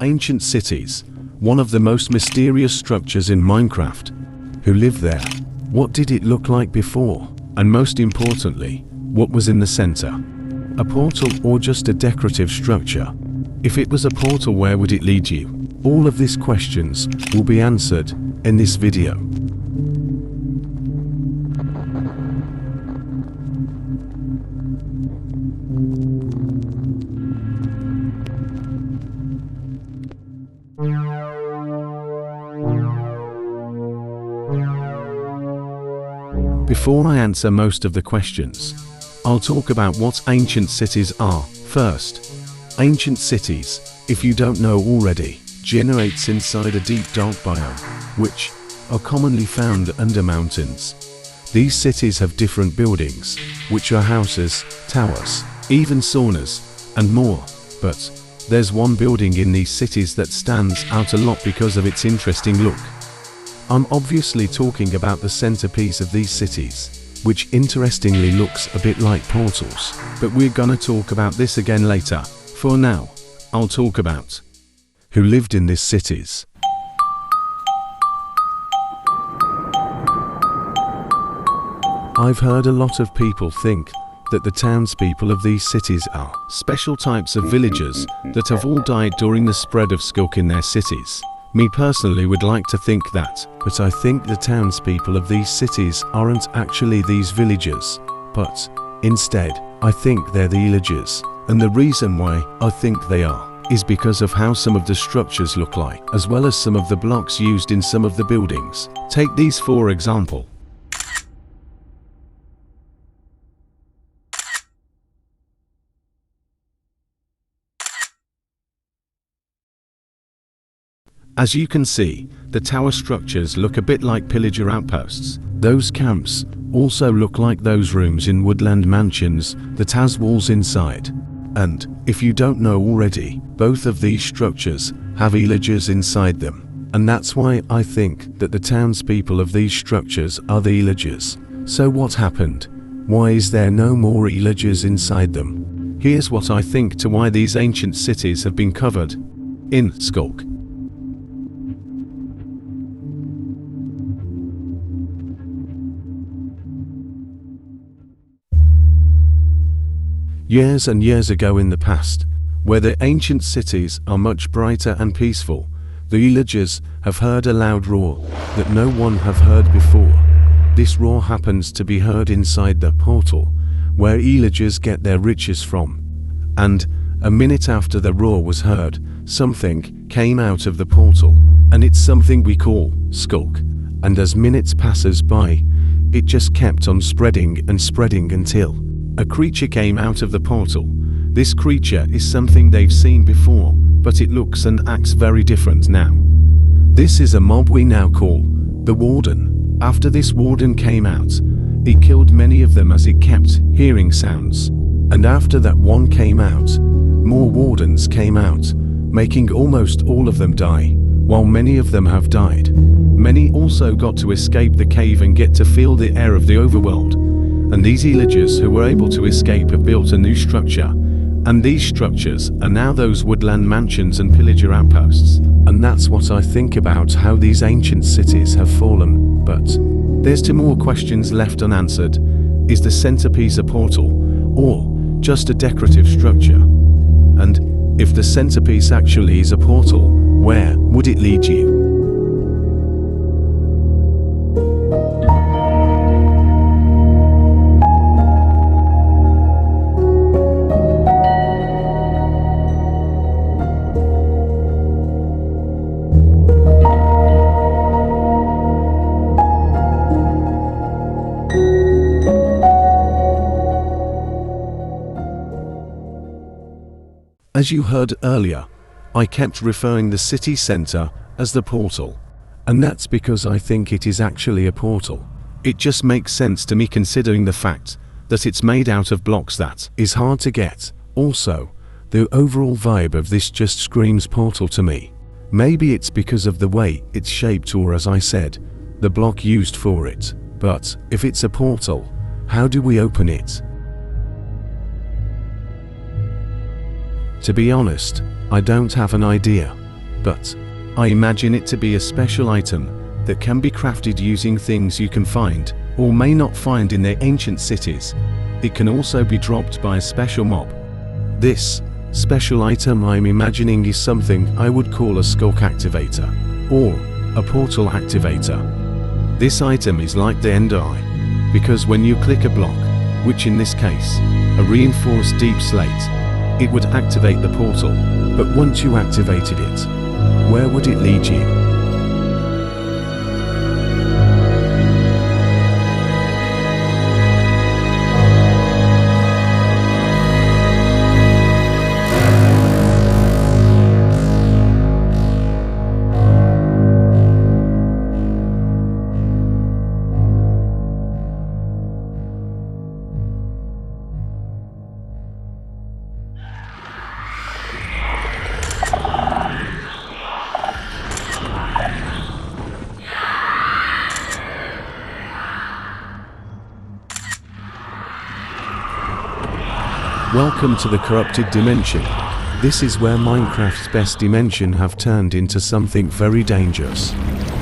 Ancient cities, one of the most mysterious structures in Minecraft. Who lived there? What did it look like before? And most importantly, what was in the center? A portal or just a decorative structure? If it was a portal, where would it lead you? All of these questions will be answered in this video. Before I answer most of the questions, I'll talk about what ancient cities are. First, ancient cities, if you don't know already, generates inside a deep dark biome, which are commonly found under mountains. These cities have different buildings, which are houses, towers, even saunas, and more. But there's one building in these cities that stands out a lot because of its interesting look. I'm obviously talking about the centerpiece of these cities, which interestingly looks a bit like portals, but we're gonna talk about this again later. For now, I'll talk about who lived in these cities. I've heard a lot of people think that the townspeople of these cities are special types of villagers that have all died during the spread of Skulk in their cities. Me personally would like to think that, but I think the townspeople of these cities aren't actually these villagers, but instead, I think they're the illagers. And the reason why I think they are is because of how some of the structures look like, as well as some of the blocks used in some of the buildings. Take these for example. As you can see, the tower structures look a bit like pillager outposts. Those camps also look like those rooms in woodland mansions that has walls inside. And, if you don't know already, both of these structures have illagers inside them. And that's why I think that the townspeople of these structures are the illagers. So what happened? Why is there no more illagers inside them? Here's what I think to why these ancient cities have been covered in Skulk. Years and years ago in the past, where the ancient cities are much brighter and peaceful, the illagers have heard a loud roar that no one have heard before. This roar happens to be heard inside the portal, where illagers get their riches from. And a minute after the roar was heard, something came out of the portal, and it's something we call Skulk. And as minutes passes by, it just kept on spreading and spreading until a creature came out of the portal. This creature is something they've seen before, but it looks and acts very different now. This is a mob we now call the Warden. After this Warden came out, it killed many of them as it kept hearing sounds. And after that one came out, more Wardens came out, making almost all of them die, while many of them have died. Many also got to escape the cave and get to feel the air of the overworld. And these illagers who were able to escape have built a new structure. And these structures are now those woodland mansions and pillager outposts. And that's what I think about how these ancient cities have fallen. But there's two more questions left unanswered. Is the centerpiece a portal, or just a decorative structure? And if the centerpiece actually is a portal, where would it lead you? As you heard earlier, I kept referring the city center as the portal. And that's because I think it is actually a portal. It just makes sense to me considering the fact that it's made out of blocks that is hard to get. Also, the overall vibe of this just screams portal to me. Maybe it's because of the way it's shaped, or as I said, the block used for it. But if it's a portal, how do we open it? To be honest, I don't have an idea, but I imagine it to be a special item that can be crafted using things you can find or may not find in their ancient cities. It can also be dropped by a special mob. This special item I'm imagining is something I would call a skulk activator or a portal activator. This item is like the End Eye, because when you click a block, which in this case, a reinforced deep slate, it would activate the portal, but once you activated it, where would it lead you? Welcome to the Corrupted Dimension. This is where Minecraft's best dimension have turned into something very dangerous.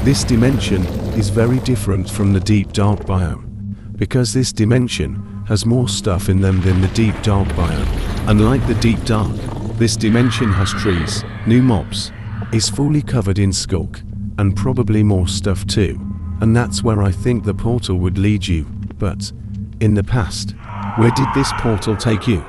This dimension is very different from the Deep Dark biome, because this dimension has more stuff in them than the Deep Dark biome. Unlike the Deep Dark, this dimension has trees, new mobs, is fully covered in skulk, and probably more stuff too. And that's where I think the portal would lead you. But in the past, where did this portal take you?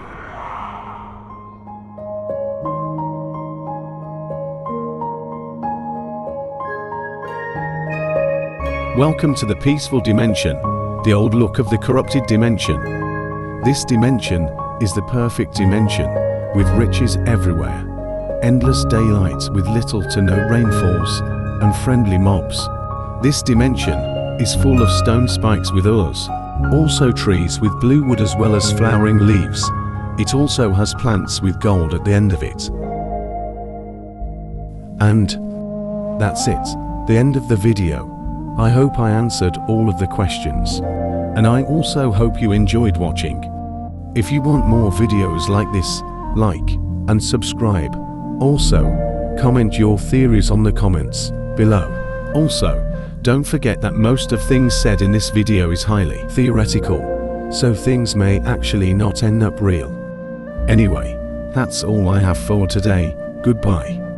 Welcome to the Peaceful Dimension, the old look of the Corrupted Dimension. This dimension is the perfect dimension, with riches everywhere, endless daylight with little to no rainfalls, and friendly mobs. This dimension is full of stone spikes with ores, also trees with blue wood as well as flowering leaves. It also has plants with gold at the end of it. And that's it, the end of the video. I hope I answered all of the questions, and I also hope you enjoyed watching. If you want more videos like this, like and subscribe. Also, comment your theories on the comments below. Also, don't forget that most of things said in this video is highly theoretical, so things may actually not end up real. Anyway, that's all I have for today. Goodbye.